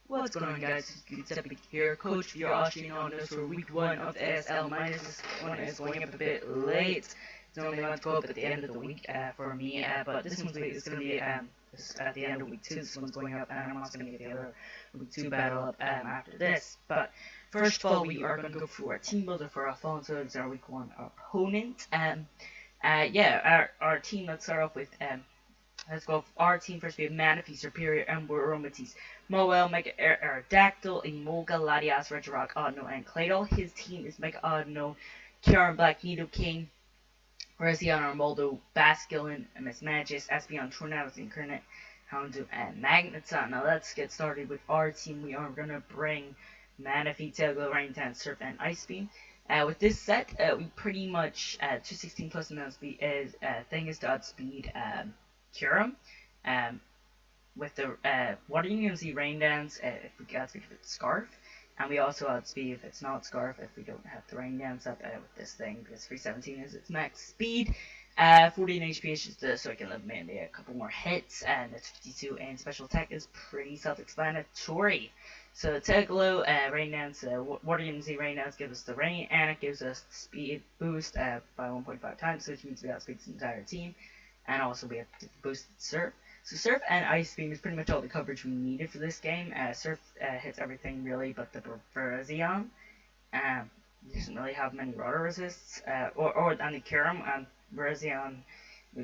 What's going on, guys? It's Epic here, coach for your Audinos for week 1 of the ASL. Minus this one is going up a bit late. It's only about to go up at the end of the week for me, but this one's going to be at the end of week 2. This one's going up, and I'm also going to get the other week 2 battle up after this. But first of all, we are going to go through our team builder for Afonso. It's our week 1 opponent. Our team, let's start off with let's go. Our team first. We have Manaphy, Superior, Ember, Aromatis, Moel, Mega Aerodactyl, Emolga, Latias, Regirock, Audino, and Claydol. His team is Mega Audino, Kieran Black, Nidoking, Rezion, Armoldo, Basculin, Mismagius, Espeon, Tornadus, Incarnate, Houndoom, and Magneton. Now let's get started with our team. We are going to bring Manaphy, Tailglow, Raintan, Surf, and Ice Beam. With this set, we pretty much 216 plus and outspeed is thing is to outspeed Kyurem, with the Water Unity Rain Dance if we outspeed with Scarf, and we also outspeed if it's not Scarf if we don't have the Rain Dance up with this thing, because 317 is its max speed. 14 HP is just so I can live maybe a couple more hits, and it's 52, and special attack is pretty self-explanatory. So Tailglow, Rain Dance, Water Unity Rain Dance gives us the rain, and it gives us the speed boost by 1.5 times, which means we outspeed the entire team. And also we have boosted Surf. So Surf and Ice Beam is pretty much all the coverage we needed for this game. Surf hits everything really but the Virizion. Doesn't really have many rotor resists. Or the Kyurem, and Virizion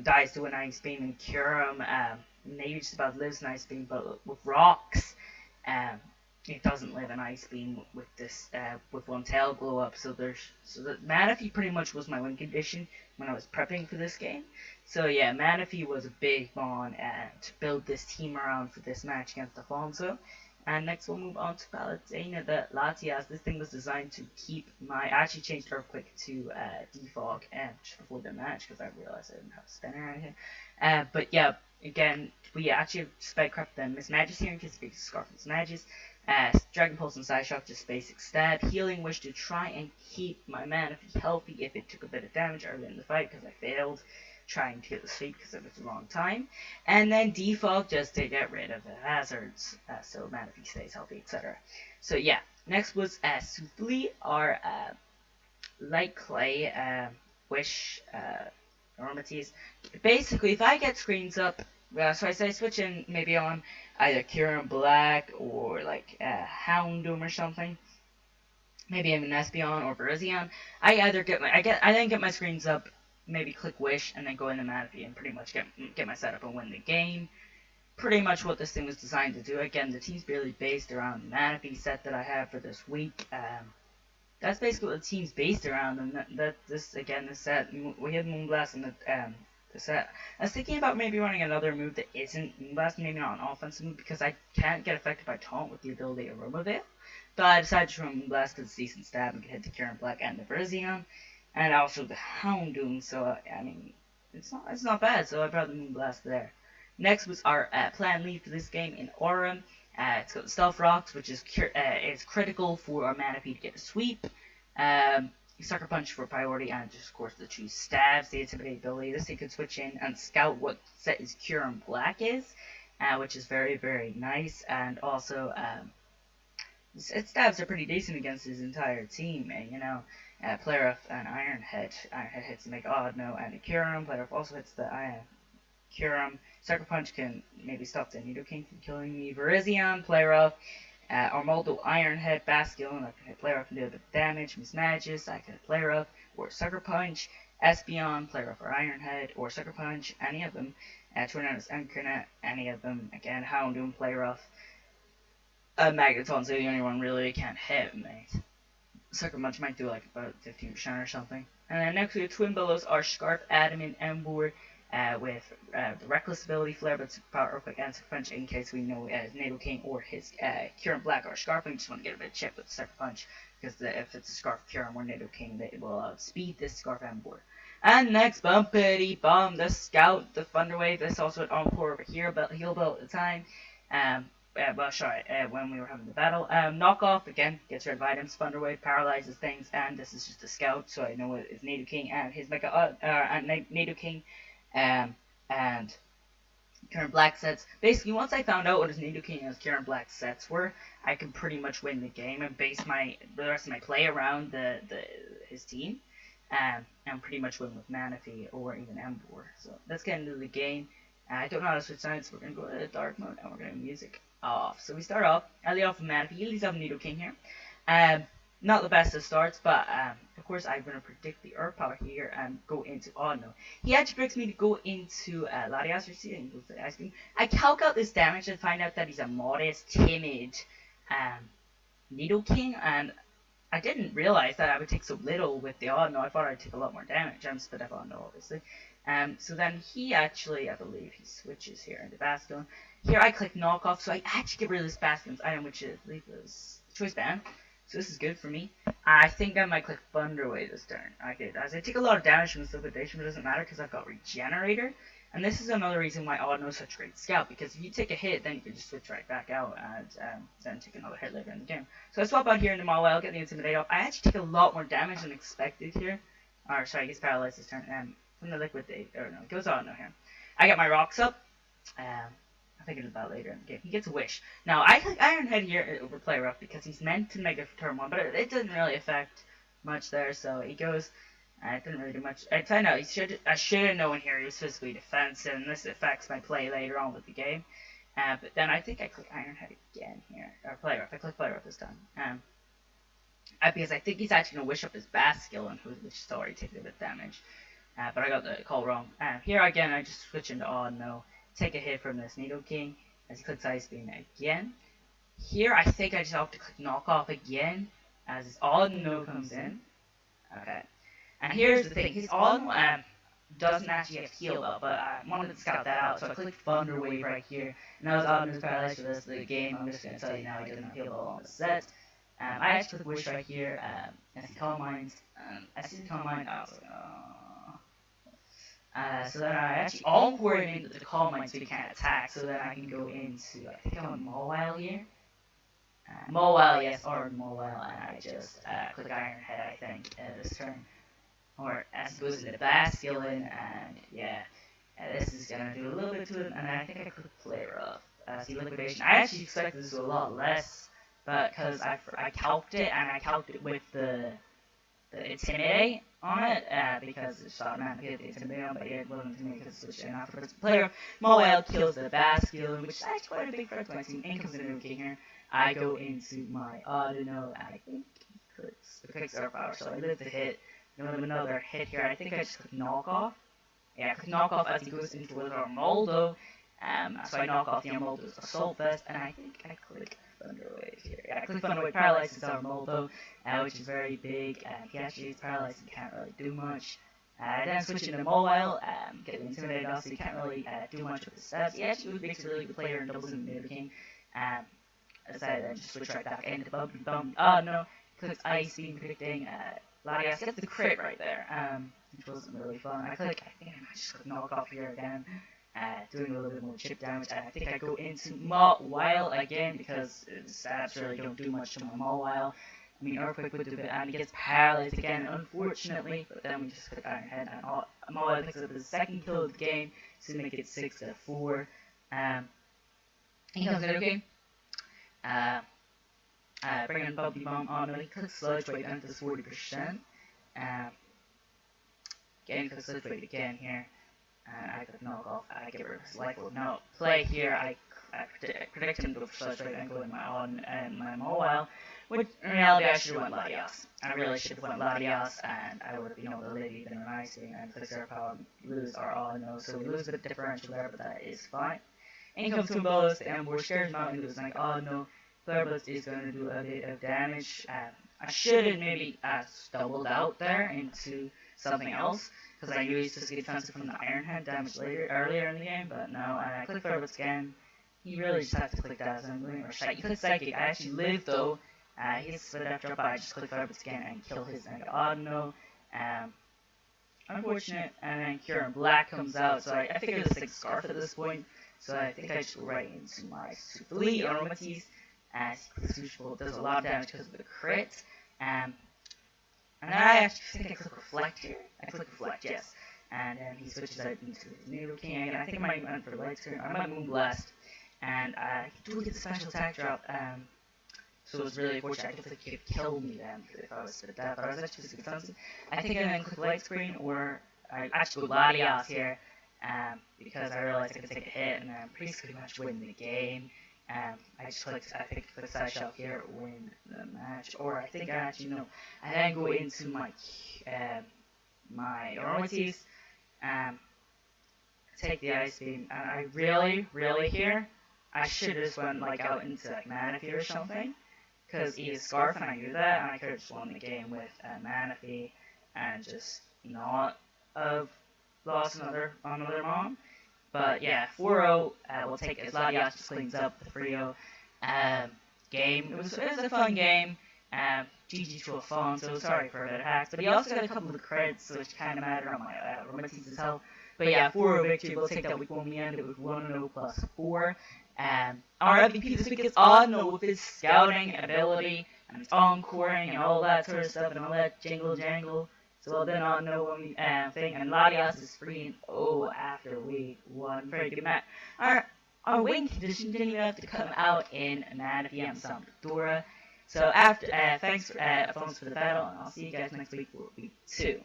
dies to an Ice Beam, and Kyurem maybe just about lives in Ice Beam, but with rocks, it doesn't live in Ice Beam with this with one tail glow up. So the Manaphy pretty much was my win condition when I was prepping for this game. So yeah, Manaphy was a big one to build this team around for this match against Afonso. And next we'll move on to Palutena, the Latias. This thing was designed to keep I actually changed Earthquake to Defog just before the match because I realized I didn't have a spinner out here. But yeah, again, we actually spec crap the Mismagius here in case we Scarf Mismagius. Dragon Pulse and Side Shock, just basic stab. Healing Wish to try and keep my Manaphy healthy if it took a bit of damage early in the fight because I failed trying to get the sweep because it was the wrong time. And then Defog just to get rid of the hazards so Manaphy stays healthy, etc. So yeah, next was Souffle, our Light Clay, Wish, Aromatis. Basically, if I get screens up, so I say switch in maybe on either Kieran Black or like Houndoom or something. Maybe even Espeon or Virizion. I then get my screens up, maybe click Wish, and then go into Manaphy and pretty much get my setup and win the game. Pretty much what this thing was designed to do. Again, the team's really based around the Manaphy set that I have for this week. That's basically what the team's based around, and this set, we had Moonblast in the set. I was thinking about maybe running another move that isn't Moonblast, maybe not an offensive move, because I can't get affected by Taunt with the ability Aroma Veil. But I decided to run Moonblast because it's decent stab and can hit the Kieran Black and the Virizion, and also the Houndoom. So I mean, it's not bad. So I brought the Moonblast there. Next was our plan lead for this game in Aurum. It's got the Stealth Rocks, which is critical for our Manaphy to get a sweep. Sucker Punch for priority, and just of course the choose stabs, the intimidate ability. This thing can switch in and scout what set his Kieran Black is, which is very, very nice. And also, its stabs are pretty decent against his entire team. Player of an Iron Head. Iron Head hits to make Audino and a Kieran. Player of also hits the Iron Kieran. Sucker Punch can maybe stop the Nidoking from killing me. Virizion, player of Armoldo, Iron Head, Basculin, I can hit player up and do a bit of damage. Mismagius, I can hit player up, or Sucker Punch. Espeon, player up or Iron Head, or Sucker Punch, any of them. Tornadus, Incarnate, any of them. Again, Houndoom, player up. Magneton's the only one really can't hit, mate. Sucker Punch might do like about 15% or something. And then next we have Twin Billows, are Scarf, Adamant, Ember, with the Reckless ability, Flare, but Power, Earthquake, and Sucker Punch in case we know Nidoking or his Kieran Black or Scarf. We just want to get a bit of chip with Sucker Punch, because if it's a Scarf Kieran or Nidoking, they will outspeed this Scarf Ember. And next, Bumpity Bomb, the Scout, the Thunder Wave. This also an Encore over here, but Heal Bell at the time. When we were having the battle. Knockoff, again, gets rid of items. Thunder Wave paralyzes things, and this is just a Scout, so I know it is Nidoking and his Nidoking. And Kieran Black sets. Basically, once I found out what his Nidoking and his Kieran Black sets were, I could pretty much win the game and base the rest of my play around his team, and pretty much win with Manaphy or even Emboar. So let's get into the game. I don't know how to switch sides, so we're gonna go to dark mode and we're gonna music off. So we start off. I lead off with Manaphy. He leads off Nidoking here. Not the best of starts, but of course I'm going to predict the Earth Power here and go into Audinos. He actually predicts me to go into Latias, you see, and goes to Ice Cream. I calc out this damage and find out that he's a modest, timid Nidoking, and I didn't realize that I would take so little with the Audinos. I thought I'd take a lot more damage. I'm split up Audinos, obviously. So then he actually, I believe, he switches here into Bastion. Here I click Knockoff, so I actually get rid of this Bastion's item, which I believe was Choice Band. So this is good for me. I think I might click Thunderwave this turn. As I take a lot of damage from this liquidation, but it doesn't matter because I've got Regenerator. And this is another reason why Audinos is such a great scout, because if you take a hit, then you can just switch right back out and then take another hit later in the game. So I swap out here into Mawile, get the Intimidate off. I actually take a lot more damage than expected here. Or sorry, he gets paralyzed this turn. From the Liquidate, or no, it goes Audinos here. I get my rocks up. I'm thinking about later in the game. He gets a Wish. Now, I click Iron Head here over Play Rough because he's meant to make it for turn 1, but it didn't really affect much there, so he goes. It didn't really do much. I find out I should have known here he was physically defensive, and this affects my play later on with the game. But then I think I click Iron Head again here, or Play Rough. I click Play Rough this time. Because I think he's actually going to Wish up his Bass skill, which is already taking a bit of damage. But I got the call wrong. Here again, I just switch into Audinos. Take a hit from this Nidoking as he clicks Ice Beam again. Here, I think I just have to click Knock Off again as his Audinos comes in. Okay. And here's the thing, his Audinos doesn't actually have heal up, but I wanted to scout that out, so I clicked Thunder Wave right here. Now his Audinos is paralyzed for the rest of the game. I'm just going to tell you now he doesn't have heal up on the set. I actually click Wish right here as he Calm Minds. As he Calm Mind, I was like, so then I actually encore him into the Calm Mind so he can't attack, so then I can go into, I think I want Mawile here. Mawile, yes, or Mawile, and I just click Iron Head, I think, this turn. Or as he goes into Basculin, and yeah, this is going to do a little bit to it, and I think I click Play Rough as the Liquidation. I actually expected this to do a lot less, but because I calced it, and I calced it with the Intimidate on it, because it's automatically hit the Intimidate on, but it wasn't Intimidate because it's switched in afterwards. Player Mawile kills the Basculin, which is actually quite a big threat to my team. In comes the Nidoking here. I go into my Audinos, and I think he clicks Earth Power, so I live the hit. Another hit here. I think I just click Knock Off. Yeah, I click Knock Off as he goes into with Armaldo. So I knock off the Armaldo's Assault Vest, and I think I click Thunderwave here. Yeah, I click Thunderwave, paralyzes Armaldo, which is very big. He actually is paralyzed and can't really do much. Then switch into Mawile, get Intimidated off, so he can't really do much with his stats. He actually makes a really good player and doubles in the Nidoking. As I then just switch right back into Bum. Oh no, clicks Ice Beam predicting Latias gets the crit right there, which wasn't really fun. I think I might just click Knock Off here again, doing a little bit more chip damage, and I think I go into Mawile again, because his stats really don't do much to my Mawile. I mean, Earthquake would do it, and he gets paralyzed again, unfortunately, but then we just click Iron Head, and Mawile picks up his second kill of the game, to make it 6-4. He comes in, okay. Bring in Bubbly Bomb. Oh no, he clicks Sludge Wave down to 40%. Again, click Sludge Wave again here. I click Knock Off. I get rid of his Life Orb. No, play here. I predict him to go for Sludge Wave and go in my Mawile. Which in reality I should have went Latias. I really should have went Latias, and I would have been able to live even nicely and click Zero Power, lose our Audinos. So we lose a bit differential there, but that is fine. In comes Toombolos, the Emboar scares him out, and he was like, oh no. Blast is going to do a bit of damage. I should have maybe doubled out there into something else, because I knew he's just getting defensive from the Iron Head damage earlier in the game, but no, and I click Blast again. He really just has to click that assembly, or he clicked Psychic. I actually lived though. He's split after, but I just click Blast again and kill his Audinos. Unfortunate, and then Kieran Black comes out, so I figured this thing's Scarf at this point, so I think I just go right into my Souffle Aromatisse. As Crucible does a lot of damage because of the crit. And then I actually think I click Reflect here. I click Reflect, yes. and then he switches out into his Noodle King again. I think I might went for Light Screen, I might Moonblast, and he do get the special attack drop, so it was really fortunate. I guess he could kill me then if I was to death, but I was actually defensive. I think I then click Light Screen, or I actually go Latias here, because I realized I could take a hit and then pretty much win the game. I just clicked, I think, click Side Shelf here, win the match, or I think I actually know. I then go into my my Oromati's, take the Ice Beam, and I really here, I should have just went like out into like Manaphy or something, because he is Scarf and I knew that, and I could have just won the game with Manaphy and just not have lost another mom. But yeah, 4-0, we'll take it. Latias just cleans up the 3-0 game. It was a fun game. GG to Afonso, sorry for the hacks. But he also got a couple of creds, which kind of mattered on my Romanti's health. But yeah, 4-0 victory. We'll take that week 1. We ended with 1-0 plus 4. Our MVP this week is Audinos with his scouting ability and his encoring and all that sort of stuff and all that jingle jangle. So well done Audinos thing. And Latias is 3-0 after week 1. Very good match. Our win condition didn't even have to come out in Manaphy and Sampdoria. So after thanks for Afonso for the battle, and I'll see you guys next week for week 2.